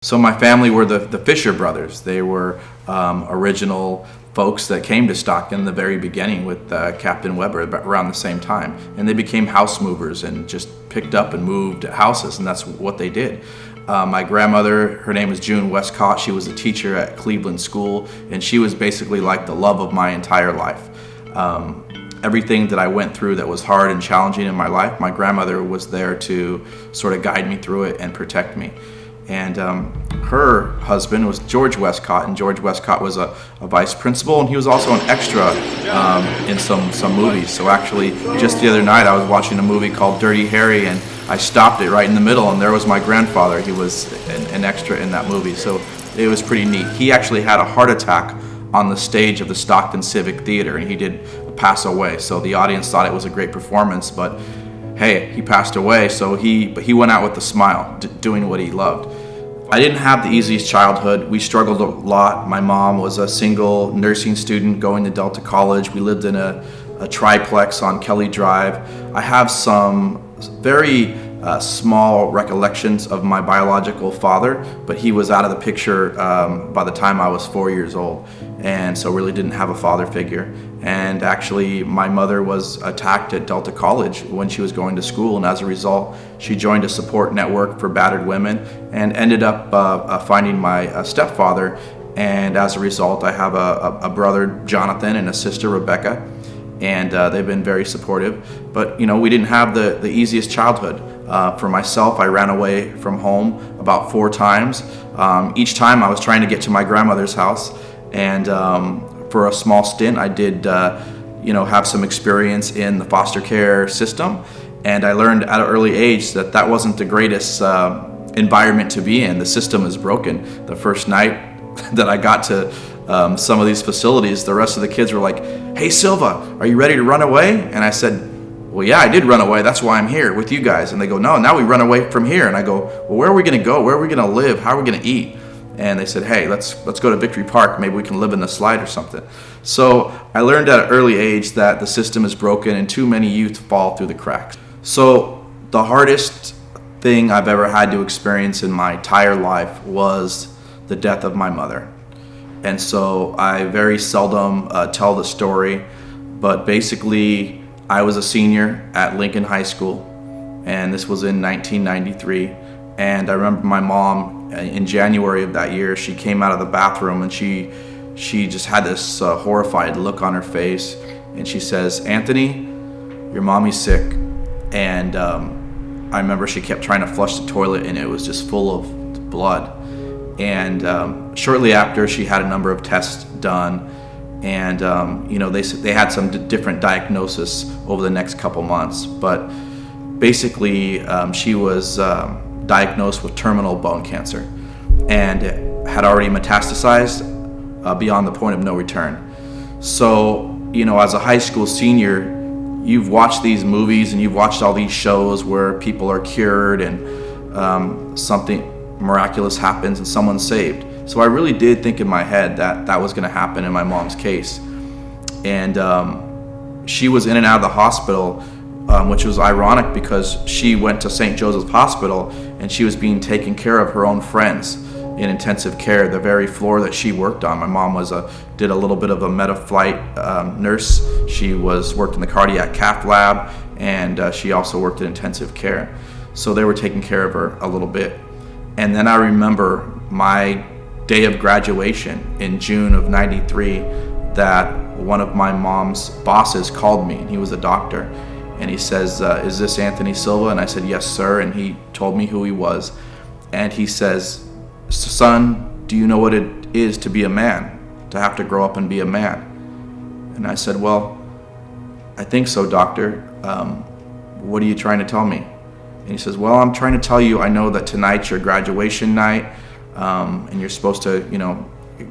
So my family were the Fisher brothers. They were original folks that came to Stockton in the very beginning with Captain Weber around the same time. And they became house movers and just picked up and moved houses, and that's what they did. My grandmother, her name is June Westcott. She was a teacher at Cleveland School, and she was basically like the love of my entire life. Everything that I went through that was hard and challenging in my life, my grandmother was there to sort of guide me through it and protect me. And her husband was George Westcott, and George Westcott was a vice principal, and he was also an extra in some movies. So actually, just the other night, I was watching a movie called Dirty Harry, and I stopped it right in the middle, and there was my grandfather. He was an extra in that movie, so it was pretty neat. He actually had a heart attack on the stage of the Stockton Civic Theater, and he did pass away. So the audience thought it was a great performance, but hey, he passed away, so he went out with a smile, doing what he loved. I didn't have the easiest childhood. We struggled a lot. My mom was a single nursing student going to Delta College. We lived in a triplex on Kelly Drive. I have some very small recollections of my biological father, but he was out of the picture by the time I was 4 years old, and so really didn't have a father figure. And actually, my mother was attacked at Delta College when she was going to school, and as a result, she joined a support network for battered women and ended up finding my stepfather. And as a result, I have a brother, Jonathan, and a sister, Rebecca, and they've been very supportive. But we didn't have the easiest childhood. For myself, I ran away from home about 4 times. Each time I was trying to get to my grandmother's house, and for a small stint, I did, have some experience in the foster care system, and I learned at an early age that wasn't the greatest environment to be in. The system is broken. The first night that I got to some of these facilities, the rest of the kids were like, "Hey, Silva, are you ready to run away?" And I said, "Well, yeah, I did run away. That's why I'm here with you guys." And they go, "No, now we run away from here." And I go, "Well, where are we going to go? Where are we going to live? How are we going to eat?" And they said, "Hey, let's go to Victory Park. Maybe we can live in the slide or something." So I learned at an early age that the system is broken and too many youth fall through the cracks. So the hardest thing I've ever had to experience in my entire life was the death of my mother. And so I very seldom tell the story, but basically I was a senior at Lincoln High School, and this was in 1993. And I remember my mom, in January of that year, she came out of the bathroom and she just had this horrified look on her face, and she says, "Anthony, your mommy's sick." And I remember she kept trying to flush the toilet, and it was just full of blood. And shortly after, she had a number of tests done, and they had some different diagnosis over the next couple months. But basically, she was diagnosed with terminal bone cancer and had already metastasized beyond the point of no return. So, as a high school senior, you've watched these movies and you've watched all these shows where people are cured and something miraculous happens and someone's saved. So I really did think in my head that was going to happen in my mom's case. And she was in and out of the hospital, which was ironic because she went to St. Joseph's Hospital and she was being taken care of her own friends in intensive care, the very floor that she worked on. My mom did a little bit of a meta-flight nurse. She worked in the cardiac cath lab, and she also worked in intensive care. So they were taking care of her a little bit. And then I remember my day of graduation in June of '93 that one of my mom's bosses called me, and he was a doctor. And he says, "Is this Anthony Silva?" And I said, "Yes, sir." And he told me who he was. And he says, "Son, do you know what it is to be a man, to have to grow up and be a man?" And I said, "Well, I think so, doctor. What are you trying to tell me?" And he says, "Well, I'm trying to tell you, I know that tonight's your graduation night, and you're supposed to,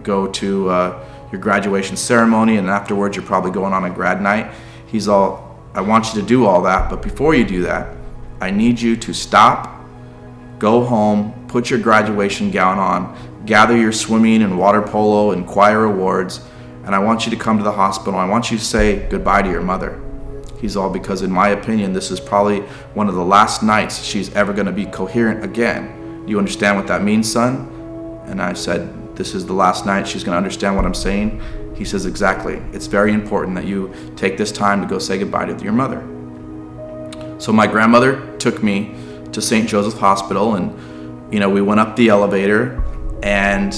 go to your graduation ceremony, and afterwards you're probably going on a grad night." He's all, "I want you to do all that, but before you do that, I need you to stop, go home, put your graduation gown on, gather your swimming and water polo and choir awards, and I want you to come to the hospital. I want you to say goodbye to your mother." He's all, "Because in my opinion, this is probably one of the last nights she's ever going to be coherent again. Do you understand what that means, son?" And I said, this is the last night she's going to understand what I'm saying. He says, exactly. It's very important that you take this time to go say goodbye to your mother. So my grandmother took me to St. Joseph's Hospital, and we went up the elevator, and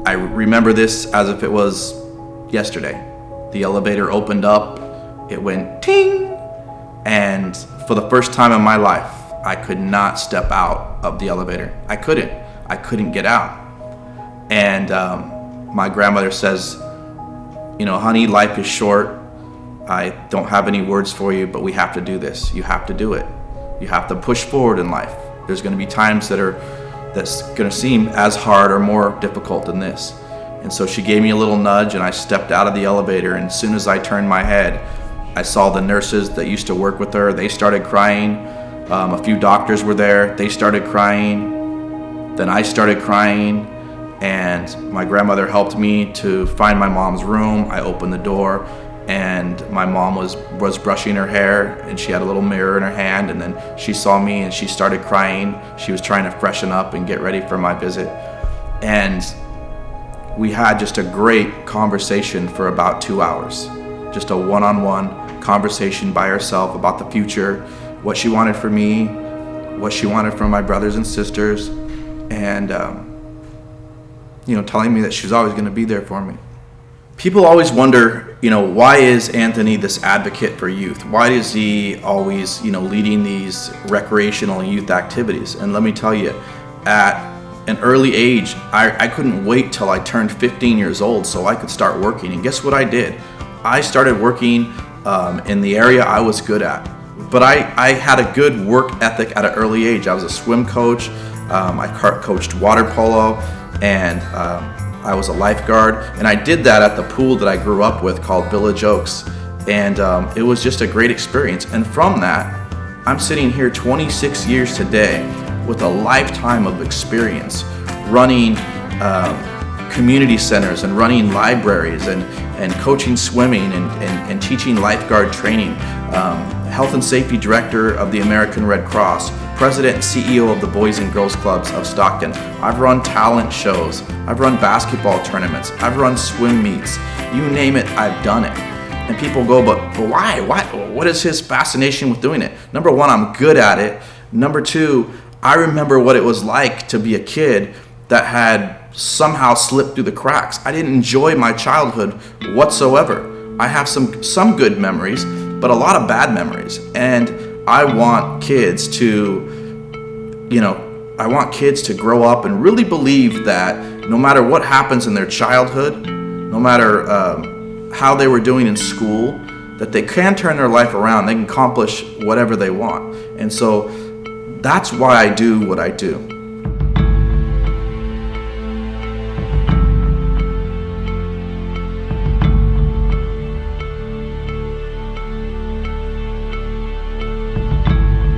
I remember this as if it was yesterday. The elevator opened up, it went ting, and for the first time in my life, I could not step out of the elevator. I couldn't get out. And my grandmother says, honey, life is short. I don't have any words for you, but we have to do this. You have to do it. You have to push forward in life. There's going to be times that's going to seem as hard or more difficult than this. And so she gave me a little nudge, and I stepped out of the elevator. And as soon as I turned my head, I saw the nurses that used to work with her. They started crying. A few doctors were there. They started crying. Then I started crying. And my grandmother helped me to find my mom's room. I opened the door, and my mom was brushing her hair, and she had a little mirror in her hand, and then she saw me and she started crying. She was trying to freshen up and get ready for my visit. And we had just a great conversation for about 2 hours. Just a one-on-one conversation by herself about the future, what she wanted for me, what she wanted from my brothers and sisters, and telling me that she was always going to be there for me. People always wonder, why is Anthony this advocate for youth? Why is he always, leading these recreational and youth activities? And let me tell you, at an early age, I couldn't wait till I turned 15 years old so I could start working. And guess what I did? I started working in the area I was good at. But I had a good work ethic at an early age. I was a swim coach. I coached water polo, and I was a lifeguard, and I did that at the pool that I grew up with called Village Oaks, and it was just a great experience. And from that, I'm sitting here 26 years today with a lifetime of experience running community centers and running libraries and coaching swimming and teaching lifeguard training, health and safety director of the American Red Cross, president and CEO of the Boys and Girls Clubs of Stockton. I've run talent shows. I've run basketball tournaments. I've run swim meets. You name it, I've done it. And people go, but why? What is his fascination with doing it? Number one, I'm good at it. Number two, I remember what it was like to be a kid that had somehow slipped through the cracks. I didn't enjoy my childhood whatsoever. I have some good memories, but a lot of bad memories. And I want kids to grow up and really believe that no matter what happens in their childhood, no matter how they were doing in school, that they can turn their life around. They can accomplish whatever they want. And so that's why I do what I do.